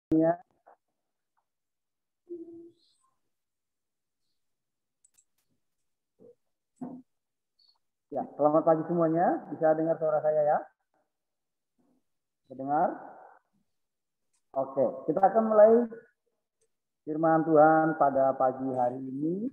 Ya, selamat pagi semuanya. Bisa dengar suara saya ya? Bisa dengar? Oke, kita akan mulai firman Tuhan pada pagi hari ini.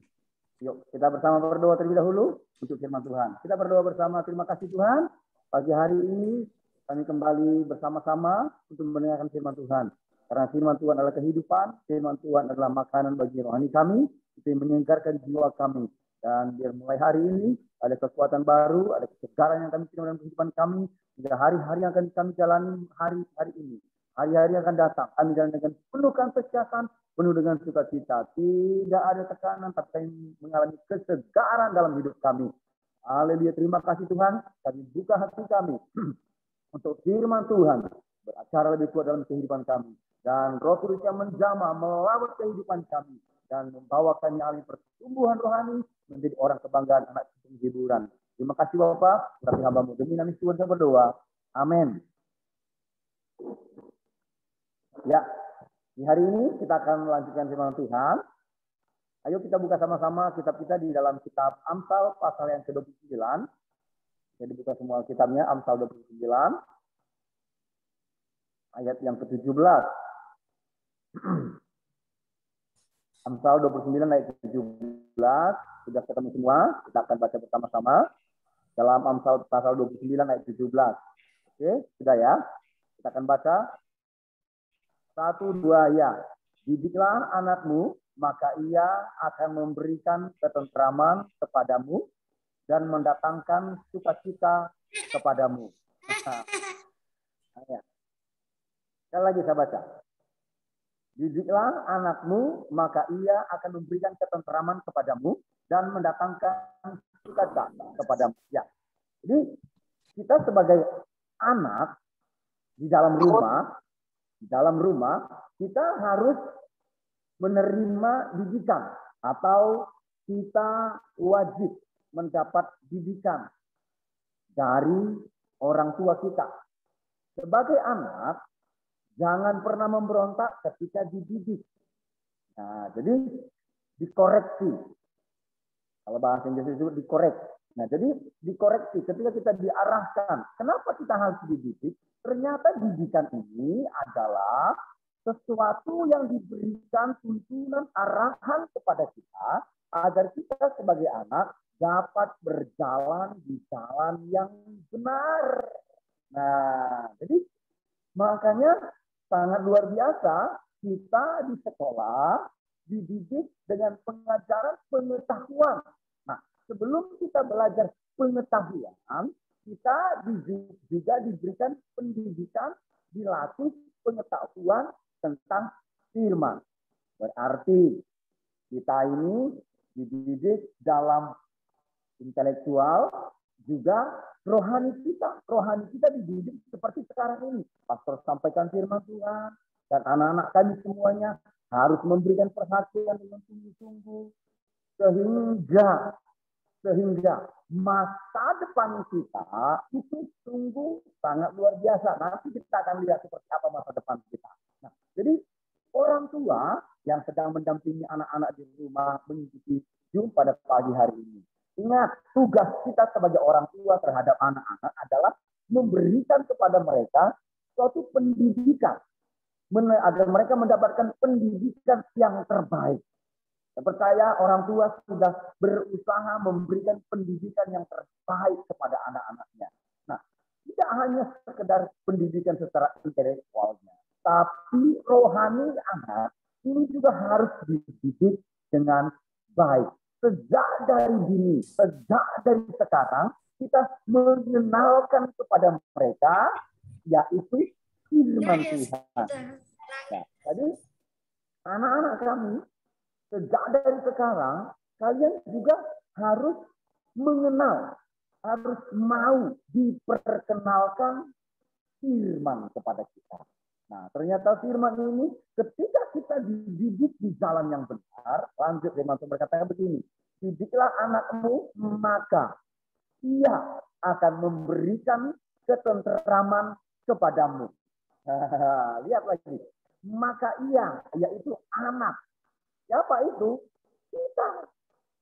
Yuk, kita bersama berdoa terlebih dahulu untuk firman Tuhan. Kita berdoa bersama. Terima kasih Tuhan. Pagi hari ini kami kembali bersama-sama untuk mendengarkan firman Tuhan. Karena firman Tuhan adalah kehidupan, firman Tuhan adalah makanan bagi rohani kami, itu yang menyegarkan jiwa kami. Dan biar mulai hari ini ada kekuatan baru, ada kesegaran yang kami terima dalam kehidupan kami, hingga hari-hari yang akan kami jalani hari-hari ini. Hari-hari yang akan datang, kami jalan dengan penuh keantusiasan, penuh dengan sukacita. Tidak ada tekanan, tapi kami mengalami kesegaran dalam hidup kami. Haleluya, terima kasih Tuhan. Kami buka hati kami untuk firman Tuhan beracara lebih kuat dalam kehidupan kami. Dan Roh Kudus yang menjamah melawat kehidupan kami dan membawa kami alih pertumbuhan rohani menjadi orang kebanggaan anak hiburan. Terima kasih Bapak, berarti hamba-Mu demi nama Tuhan saya berdoa. Amin. Ya, di hari ini kita akan melanjutkan firman Tuhan. Ayo kita buka sama-sama kitab kita di dalam kitab Amsal pasal yang ke-29. Jadi buka semua kitabnya, Amsal 29. Ayat yang ke-17. Amsal 29 ayat 17. Sudah ketemu semua? Kita akan baca bersama-sama. Dalam Amsal pasal 29 ayat 17. Oke, sudah ya? Kita akan baca. 1, 2 ya. Didiklah anakmu, maka ia akan memberikan ketentraman kepadamu dan mendatangkan sukacita kepadamu. Sekali lagi saya baca. Didiklah anakmu, maka ia akan memberikan ketentraman kepadamu dan mendatangkan sukacita kepadamu. Ya. Jadi kita sebagai anak di dalam rumah kita harus menerima didikan atau kita wajib mendapat didikan dari orang tua kita. Sebagai anak, jangan pernah memberontak ketika dididik. Nah, jadi dikoreksi. Kalau bahasa Inggris itu dikorek. Nah, jadi dikoreksi ketika kita diarahkan. Kenapa kita harus dididik? Ternyata didikan ini adalah sesuatu yang diberikan tuntunan arahan kepada kita agar kita sebagai anak dapat berjalan di jalan yang benar. Nah, jadi makanya sangat luar biasa kita di sekolah dididik dengan pengajaran pengetahuan. Nah, sebelum kita belajar pengetahuan, kita juga diberikan pendidikan, dilatih pengetahuan tentang firman. Berarti kita ini dididik dalam intelektual, juga rohani kita dididik seperti sekarang ini. Pastor sampaikan firman Tuhan dan anak-anak kami semuanya harus memberikan perhatian dengan sungguh-sungguh sehingga masa depan kita itu sungguh sangat luar biasa. Nanti kita akan lihat seperti apa masa depan kita. Nah, jadi orang tua yang sedang mendampingi anak-anak di rumah mengikuti Zoom pada pagi hari ini. Ingat, tugas kita sebagai orang tua terhadap anak-anak adalah memberikan kepada mereka suatu pendidikan agar mereka mendapatkan pendidikan yang terbaik. Saya percaya orang tua sudah berusaha memberikan pendidikan yang terbaik kepada anak-anaknya. Nah, tidak hanya sekedar pendidikan secara intelektualnya, tapi rohani anak ini juga harus dididik dengan baik. Sejak dari dini, sejak dari sekarang, kita mengenalkan kepada mereka, yaitu firman Tuhan. Nah, jadi anak-anak kami, sejak dari sekarang, kalian juga harus mengenal, harus mau diperkenalkan firman kepada kita. Nah, ternyata firman ini ketika kita dididik di jalan yang benar, lanjut firman Tuhan berkata begini, didiklah anakmu, maka ia akan memberikan ketenteraman kepadamu. Lihat lagi, maka ia, yaitu anak. Siapa itu? Kita.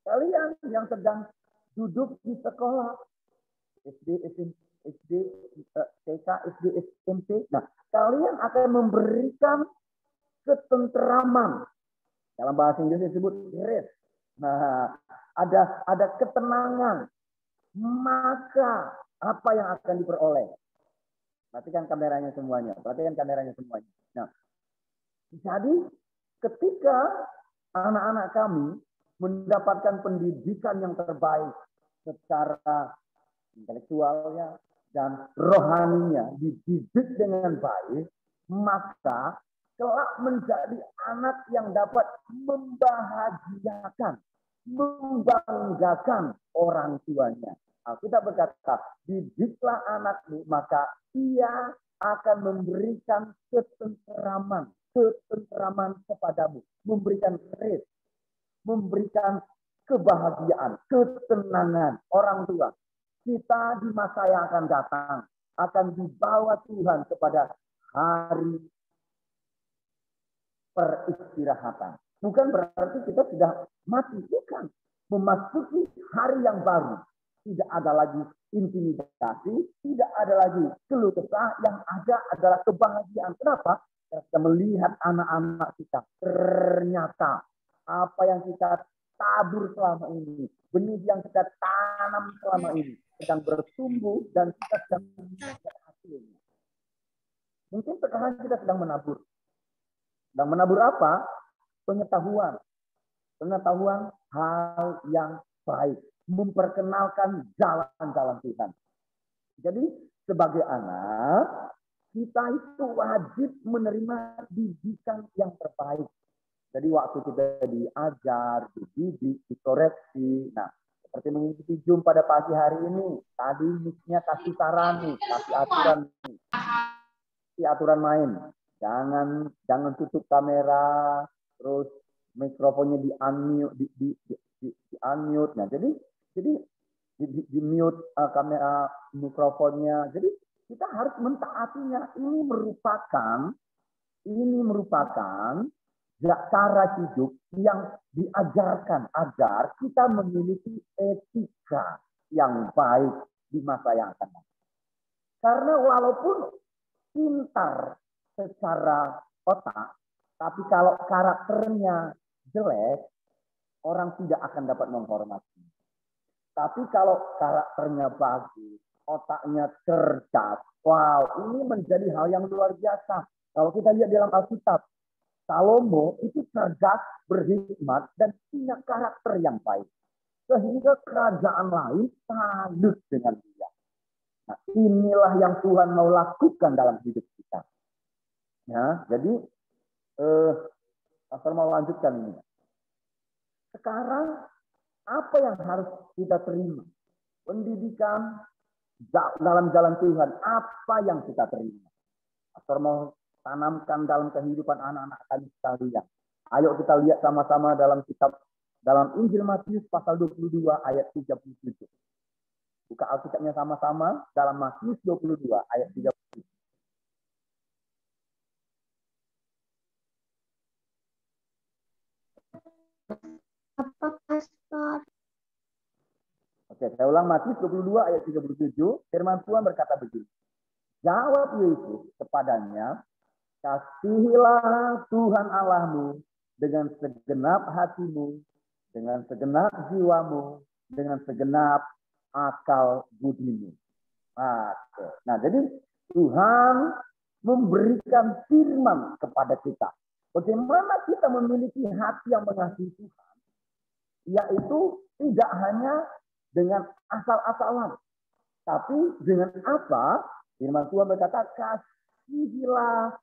Kalian yang sedang duduk di sekolah. SD, TK, SD, SMP. Nah, kalian akan memberikan ketenteraman. Dalam bahasa Inggris disebut rest. Nah, ada ketenangan. Maka apa yang akan diperoleh? Perhatikan kameranya semuanya. Nah, jadi ketika anak-anak kami mendapatkan pendidikan yang terbaik secara intelektualnya dan rohaninya, dididik dengan baik, maka kelak menjadi anak yang dapat membahagiakan, membanggakan orang tuanya. Alkitab berkata, didiklah anakmu, maka ia akan memberikan ketenteraman kepadamu, memberikan rest, memberikan kebahagiaan, ketenangan. Orang tua, kita di masa yang akan datang akan dibawa Tuhan kepada hari peristirahatan. Bukan berarti kita sudah mati, bukan. Memasuki hari yang baru. Tidak ada lagi intimidasi, tidak ada lagi keluh kesah, yang ada adalah kebahagiaan. Kenapa? Kita melihat anak-anak kita. Ternyata apa yang kita tabur selama ini, benih yang kita tanam selama ini, sedang bertumbuh dan kita sedang melihat hasilnya. Mungkin sekarang kita sedang menabur. Sedang menabur apa? Pengetahuan. Pengetahuan hal yang baik. Memperkenalkan jalan-jalan Tuhan. Jadi sebagai anak, kita itu wajib menerima didikan yang terbaik. Jadi waktu kita diajar, dididik, dikoreksi. Nah, seperti mengikuti Zoom pada pagi hari ini. Tadi misnya kasih saran nih, kasih aturan nih. Kasih aturan main. Jangan tutup kamera, terus mikrofonnya di-unmute. Nah, jadi di-mute kamera mikrofonnya. Jadi kita harus mentaatinya. Ini merupakan cara hidup yang diajarkan agar kita memiliki etika yang baik di masa yang akan datang. Karena walaupun pintar secara otak, tapi kalau karakternya jelek, orang tidak akan dapat menghormati. Tapi kalau karakternya bagus, otaknya cerdas, wow, ini menjadi hal yang luar biasa. Kalau kita lihat dalam Alkitab, Salomo itu cerdas, berhikmat, dan punya karakter yang baik. Sehingga kerajaan lain salut dengan dia. Nah, inilah yang Tuhan mau lakukan dalam hidup kita. Ya, jadi, Pastor mau lanjutkan ini. Sekarang, apa yang harus kita terima? Pendidikan dalam jalan Tuhan, apa yang kita terima? Pastor mau tanamkan dalam kehidupan anak-anak kami sekalian. Ayo kita lihat sama-sama dalam Injil Matius pasal 22 ayat 37. Buka Alkitabnya sama-sama dalam Matius 22 ayat 37. Apa, Pastor? Oke, saya ulang Matius 22 ayat 37. Firman Tuhan berkata begini. Jawab Yesus kepadanya, kasihilah Tuhan Allahmu dengan segenap hatimu, dengan segenap jiwamu, dengan segenap akal budimu. Nah, jadi Tuhan memberikan firman kepada kita. Bagaimana kita memiliki hati yang mengasihi Tuhan, yaitu tidak hanya dengan asal-asalan, tapi dengan apa? Firman Tuhan berkata, kasihilah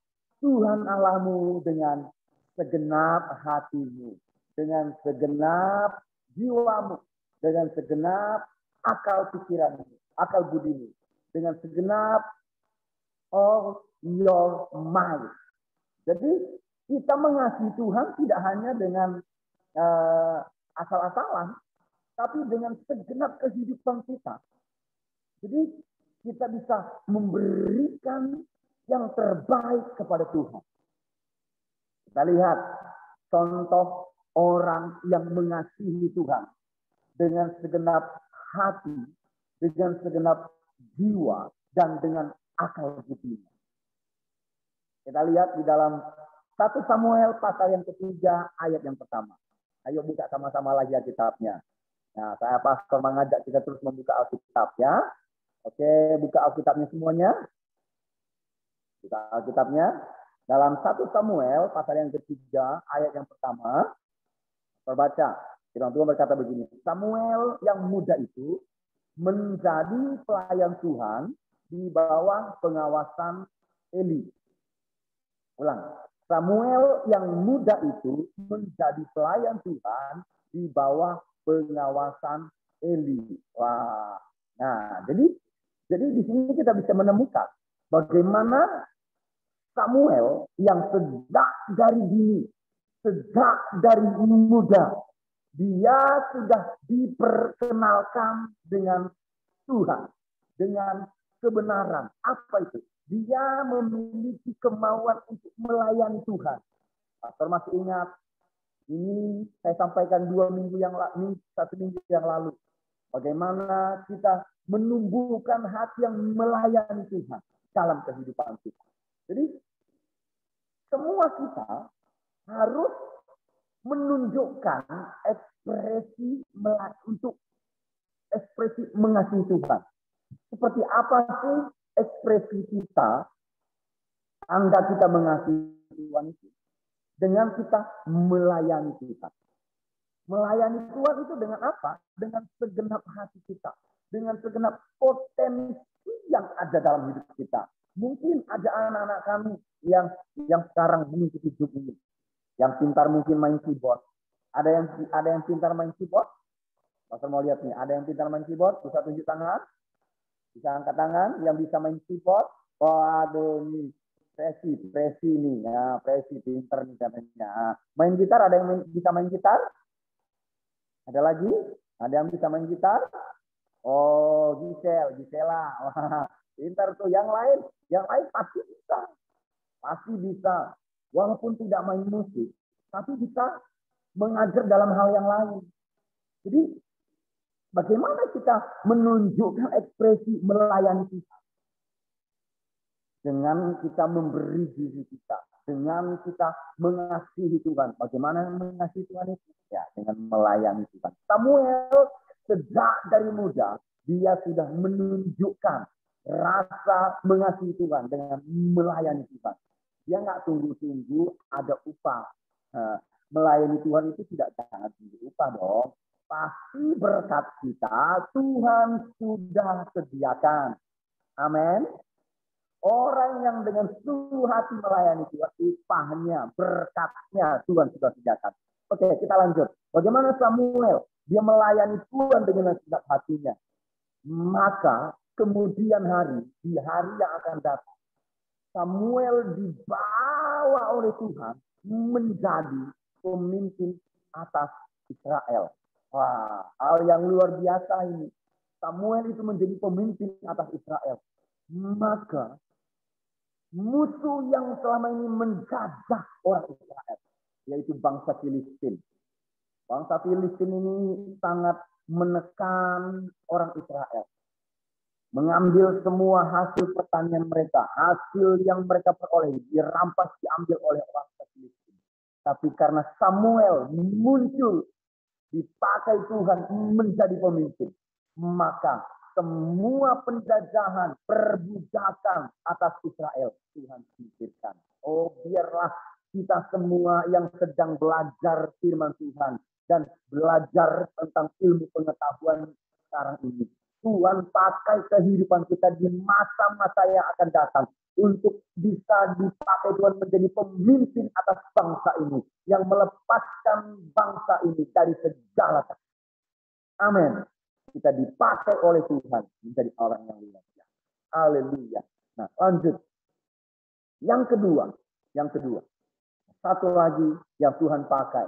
Tuhan Allahmu dengan segenap hatimu, dengan segenap jiwamu, dengan segenap akal pikiranmu, akal budimu, dengan segenap all your mind. Jadi kita mengasihi Tuhan tidak hanya dengan asal-asalan, tapi dengan segenap kehidupan kita. Jadi kita bisa memberikan yang terbaik kepada Tuhan. Kita lihat contoh orang yang mengasihi Tuhan dengan segenap hati, dengan segenap jiwa, dan dengan akal budinya. Kita lihat di dalam 1 Samuel pasal yang ketiga ayat yang pertama. Ayo buka sama-sama lagi Alkitabnya. Nah, saya pastor mengajak kita terus membuka Alkitab ya. Oke, buka Alkitabnya semuanya. Buka Alkitabnya. Dalam 1 Samuel pasal yang ketiga ayat yang pertama. Terbaca. Firman Tuhan berkata begini. Samuel yang muda itu menjadi pelayan Tuhan di bawah pengawasan Eli. Ulang. Samuel yang muda itu menjadi pelayan Tuhan di bawah pengawasan Eli. Wah. Nah, jadi di sini kita bisa menemukan bagaimana Samuel yang sejak dari dini, sejak dari muda, dia sudah diperkenalkan dengan Tuhan, dengan kebenaran. Apa itu? Dia memiliki kemauan untuk melayani Tuhan. Pastor masih ingat, ini saya sampaikan 1 minggu yang lalu. Bagaimana kita menumbuhkan hati yang melayani Tuhan dalam kehidupan kita. Jadi semua kita harus menunjukkan ekspresi untuk ekspresi mengasihi Tuhan. Seperti apa sih ekspresi kita tanda kita mengasihi Tuhan itu? Dengan kita melayani Tuhan. Melayani Tuhan itu dengan apa? Dengan segenap hati kita. Dengan segenap potensi yang ada dalam hidup kita. Mungkin ada anak-anak kami yang sekarang mengikuti hidup ini. Yang pintar mungkin main keyboard. Ada yang pintar main keyboard? Pastor mau lihat nih, ada yang pintar main keyboard? Bisa tunjuk tangan? Bisa angkat tangan yang bisa main keyboard? Waduh nih, Presi nih, ya Presi pintar nih katanya. Main gitar, ada yang bisa main gitar? Ada lagi? Ada yang bisa main gitar? Oh, Gisela. Wah, pintar tuh. Yang lain pasti bisa. Pasti bisa. Walaupun tidak main musik, tapi bisa mengajar dalam hal yang lain. Jadi, bagaimana kita menunjukkan ekspresi melayani Tuhan? Dengan kita memberi diri kita. Dengan kita mengasihi Tuhan. Bagaimana mengasihi Tuhan itu? Ya, dengan melayani Tuhan. Samuel sejak dari muda, dia sudah menunjukkan rasa mengasihi Tuhan dengan melayani Tuhan. Dia nggak tunggu-tunggu ada upah. Melayani Tuhan itu tidak jangan tunggu upah dong. Pasti berkat kita Tuhan sudah sediakan. Amin. Orang yang dengan sungguh hati melayani Tuhan, upahnya, berkatnya Tuhan sudah sediakan. Oke, kita lanjut. Bagaimana Samuel? Dia melayani Tuhan dengan segenap hatinya. Maka kemudian di hari yang akan datang, Samuel dibawa oleh Tuhan menjadi pemimpin atas Israel. Wah, hal yang luar biasa ini. Samuel itu menjadi pemimpin atas Israel. Maka musuh yang selama ini menjajah orang Israel, yaitu bangsa Filistin. Bangsa Filistin ini sangat menekan orang Israel. Mengambil semua hasil pertanian mereka, hasil yang mereka peroleh, dirampas, diambil oleh orang Filistin. Tapi karena Samuel muncul, dipakai Tuhan menjadi pemimpin, maka semua penjajahan, perbudakan atas Israel Tuhan singkirkan. Oh, biarlah kita semua yang sedang belajar firman Tuhan dan belajar tentang ilmu pengetahuan sekarang ini, Tuhan pakai kehidupan kita di masa-masa yang akan datang untuk bisa dipakai Tuhan menjadi pemimpin atas bangsa ini, yang melepaskan bangsa ini dari segala. Amin. Kita dipakai oleh Tuhan menjadi orang yang luar biasa. Haleluya. Nah, lanjut. Yang kedua. Satu lagi yang Tuhan pakai.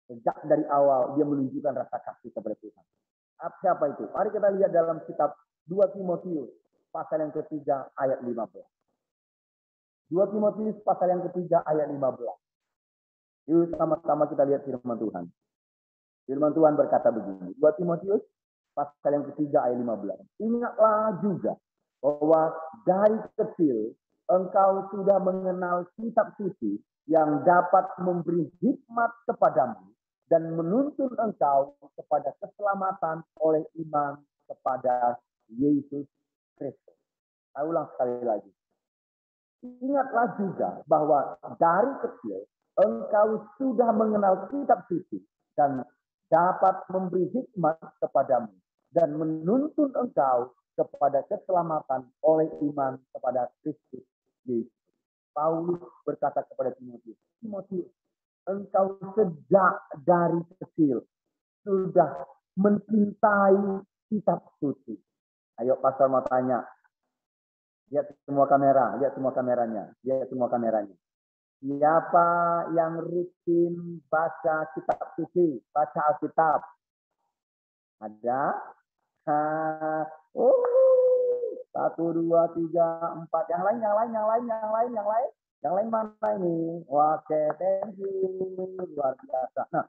Sejak dari awal dia menunjukkan rasa kasih kepada Tuhan. Siapa itu? Mari kita lihat dalam kitab 2 Timotius pasal yang ketiga ayat 15. 2 Timotius pasal yang ketiga ayat 15. Yuk sama-sama kita lihat firman Tuhan. Firman Tuhan berkata begini. 2 Timotius pasal yang ketiga ayat 15. Ingatlah juga bahwa dari kecil engkau sudah mengenal kitab suci yang dapat memberi hikmat kepadamu dan menuntun engkau kepada keselamatan oleh iman kepada Yesus Kristus. Saya ulang sekali lagi. Ingatlah juga bahwa dari kecil engkau sudah mengenal kitab suci dan dapat memberi hikmat kepadamu dan menuntun engkau kepada keselamatan oleh iman kepada Kristus Yesus. Paulus berkata kepada Timotius, Timotius, engkau sejak dari kecil sudah mencintai kitab suci. Ayo pastor mau tanya. Lihat semua kamera, lihat semua kameranya, lihat semua kameranya. Siapa yang rutin baca kitab suci, baca Alkitab? Ada? Oh, 1, 2, 3, 4. Yang lain mana ini? Oke, thank you. Luar biasa. Nah,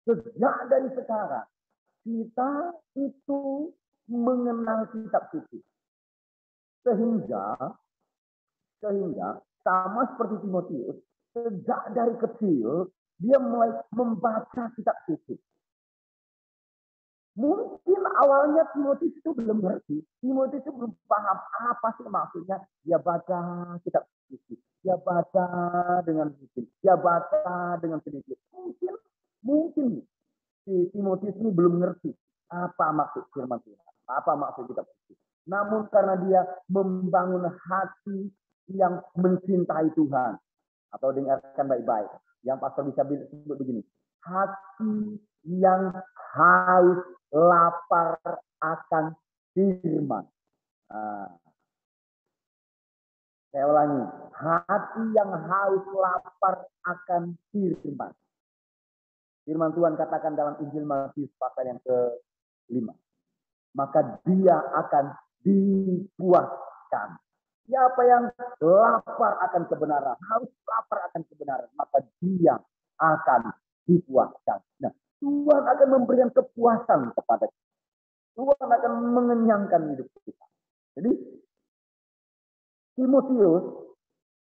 sejak dari sekarang, kita itu mengenal kitab suci. Sehingga sama seperti Timotius, sejak dari kecil, dia mulai membaca kitab suci. Mungkin awalnya Timotius itu belum ngerti. Timotius itu belum paham apa sih maksudnya. Dia baca kitab suci. Dia baca dengan sedikit. Dia baca dengan sedikit. Mungkin si Timotius ini belum ngerti apa maksud firman Tuhan. Apa maksud kitab suci. Namun karena dia membangun hati yang mencintai Tuhan. Atau dengarkan baik-baik. Yang pastor bisa sebut begini. Hati yang haus lapar akan firman. Saya ulangi. Hati yang haus lapar akan firman. Firman Tuhan katakan dalam Injil Matius pasal yang ke-5. Maka dia akan dipuaskan. Siapa yang lapar akan kebenaran, haus lapar akan kebenaran, maka dia akan dipuaskan. Nah, Tuhan akan memberikan kepuasan kepada kita. Tuhan akan mengenyangkan hidup kita. Jadi, Timotius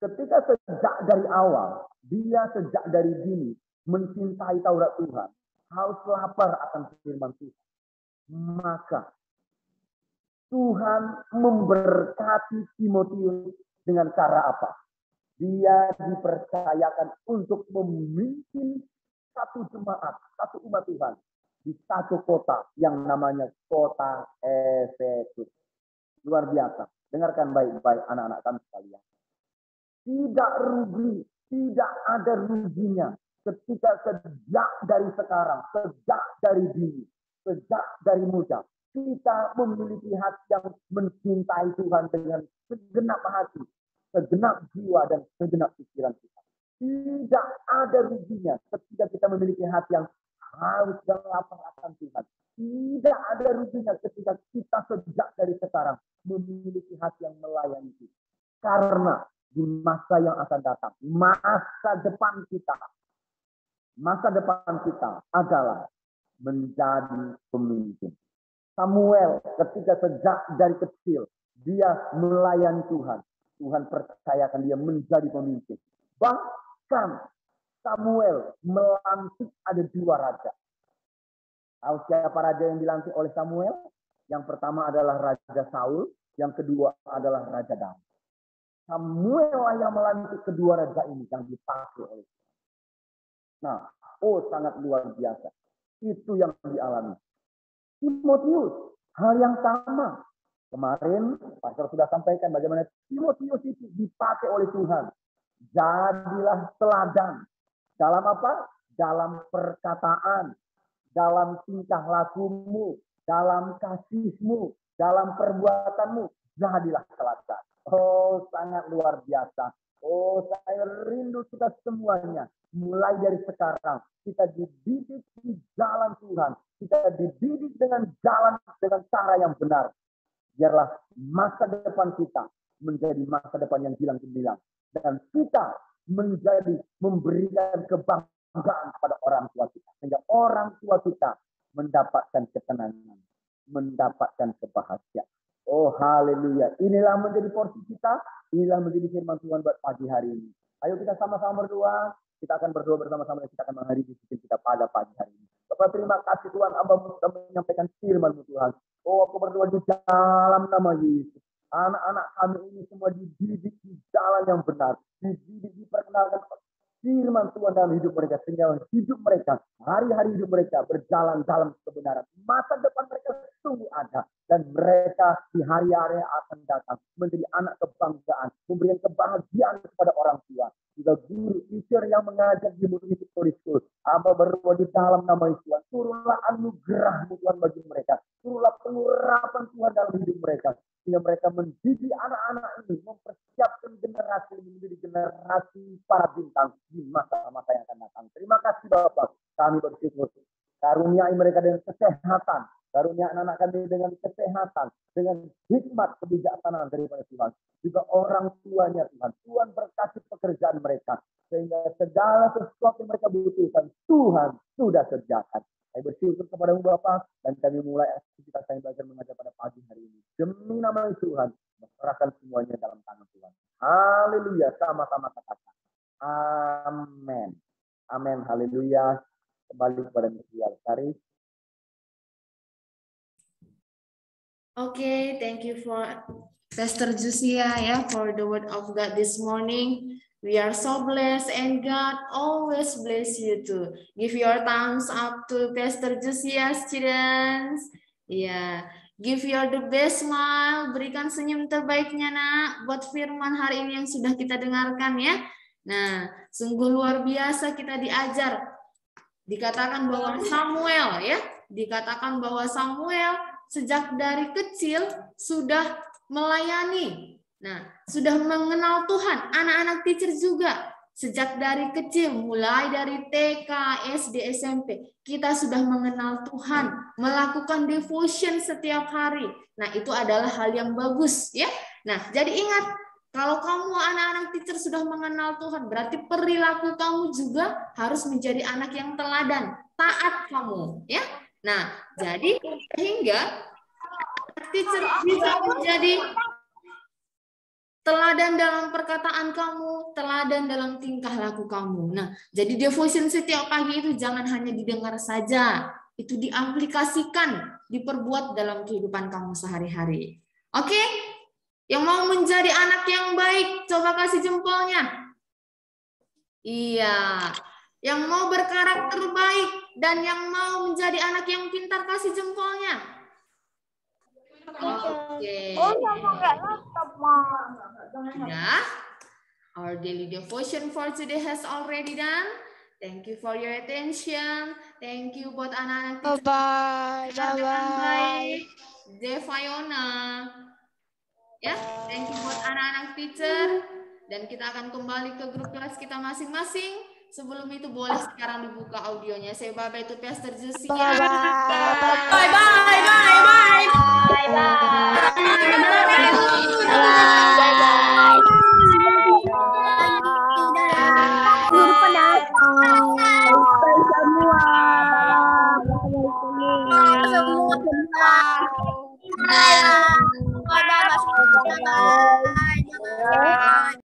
ketika sejak dari awal, dia sejak dari dini mencintai Taurat Tuhan, haus lapar akan firman Tuhan. Maka Tuhan memberkati Timotius dengan cara apa? Dia dipercayakan untuk memimpin satu jemaat, satu umat Tuhan di satu kota yang namanya kota Efesus. Luar biasa. Dengarkan baik-baik anak-anak kami sekalian. Tidak rugi, tidak ada ruginya ketika sejak dari sekarang, sejak dari dini, sejak dari muda, kita memiliki hati yang mencintai Tuhan dengan segenap hati, segenap jiwa, dan segenap pikiran kita. Tidak ada ruginya ketika kita memiliki hati yang haus dan lapar akan Tuhan. Tidak ada ruginya ketika kita sejak dari sekarang memiliki hati yang melayani Tuhan. Karena di masa yang akan datang, masa depan kita adalah menjadi pemimpin. Samuel ketika sejak dari kecil dia melayani Tuhan. Tuhan percayakan dia menjadi pemimpin. Bahkan Samuel melantik ada 2 raja. Tahu siapa raja yang dilantik oleh Samuel? Yang pertama adalah Raja Saul, yang kedua adalah Raja Daud. Samuel yang melantik kedua raja ini yang dipakai oleh Tuhan. Nah, sangat luar biasa. Itu yang dialami Timotius, hal yang sama. Kemarin pastor sudah sampaikan bagaimana Timotius itu dipakai oleh Tuhan. Jadilah teladan. Dalam apa? Dalam perkataan, dalam tingkah lakumu, dalam kasihmu, dalam perbuatanmu. Jadilah teladan. Sangat luar biasa. Saya rindu kita semuanya. Mulai dari sekarang, kita dididik di jalan Tuhan. Kita dididik dengan cara yang benar. Biarlah masa depan kita menjadi masa depan yang gilang gemilang. Dan kita memberikan kebanggaan kepada orang tua kita. Sehingga orang tua kita mendapatkan ketenangan, mendapatkan kebahagiaan. Oh haleluya. Inilah menjadi porsi kita. Inilah menjadi firman Tuhan buat pagi hari ini. Ayo kita sama-sama berdoa. Kita akan berdoa bersama-sama dan kita akan mengakhiri diskusi kita pada pagi hari ini. Bapak terima kasih Tuhan. Abang menyampaikan firman-Mu Tuhan. Oh aku berdoa di dalam nama Yesus. Anak-anak kami ini semua dididik di jalan yang benar. Dididik, diperkenalkan firman Tuhan dalam hidup mereka. Sehingga hidup mereka, hari-hari hidup mereka berjalan dalam kebenaran. Masa depan mereka sungguh ada. Dan mereka di hari-hari akan datang. Menjadi anak kebanggaan. Memberikan kebahagiaan kepada orang tua. Juga guru, teacher yang mengajar di Murid Victory School. Amba berdoa di dalam nama Tuhan. Turunlah anugerah-Mu Tuhan bagi mereka. Turunlah pengurapan Tuhan dalam hidup mereka. Sehingga mereka mendidik anak-anak ini. Mempersiapkan generasi ini menjadi generasi para bintang di masa-masa yang akan datang. Terima kasih Bapak. Kami bersyukur. Karuniai mereka dengan kesehatan. Karunia anak-anak kami dengan kesehatan. Dengan hikmat kebijaksanaan daripada Tuhan. Juga orang tuanya Tuhan. Tuhan berkati pekerjaan mereka. Sehingga segala sesuatu yang mereka butuhkan. Tuhan sudah sediakan. Saya bersyukur kepada-Mu Bapa. Dan kami mulai aktivitas yang belajar mengajar pada pagi hari ini. Demi nama Tuhan. Serahkan semuanya dalam tangan Tuhan. Haleluya. Sama-sama katakan. Amin. Amin. Haleluya. Kembali kepada Mesias Lestari. Okay, thank you for Pastor Jusia for the word of God this morning. We are so blessed and God always bless you too. Give your thumbs up to Pastor Jusia, students. Give your the best smile. Berikan senyum terbaiknya nak buat firman hari ini yang sudah kita dengarkan ya. Nah, sungguh luar biasa kita diajar. Dikatakan bahwa Samuel sejak dari kecil sudah melayani. Nah, sudah mengenal Tuhan. Anak-anak teacher juga. Sejak dari kecil, mulai dari TK, SD, SMP, kita sudah mengenal Tuhan. Melakukan devotion setiap hari. Nah, itu adalah hal yang bagus. Ya. Nah, jadi ingat, kalau kamu anak-anak teacher sudah mengenal Tuhan, berarti perilaku kamu juga harus menjadi anak yang teladan. Taat kamu. Ya. Nah, jadi sehingga teacher bisa menjadi teladan dalam perkataan kamu, teladan dalam tingkah laku kamu. Nah, jadi devotion setiap pagi itu jangan hanya didengar saja, itu diaplikasikan, diperbuat dalam kehidupan kamu sehari-hari. Oke? Yang mau menjadi anak yang baik, coba kasih jempolnya. Iya. Yang mau berkarakter baik dan yang mau menjadi anak yang pintar, kasih jempolnya. Oke. Ya. Our daily devotion for today has already done. Thank you for your attention. Thank you buat anak-anak. Bye-bye. Devayona. Ya, thank you buat anak-anak teacher. Dan kita akan kembali ke grup kelas kita masing-masing. Sebelum itu boleh sekarang dibuka audionya. Say bye-bye to Pastor Jusia. Bye-bye. Bye-bye. Bye.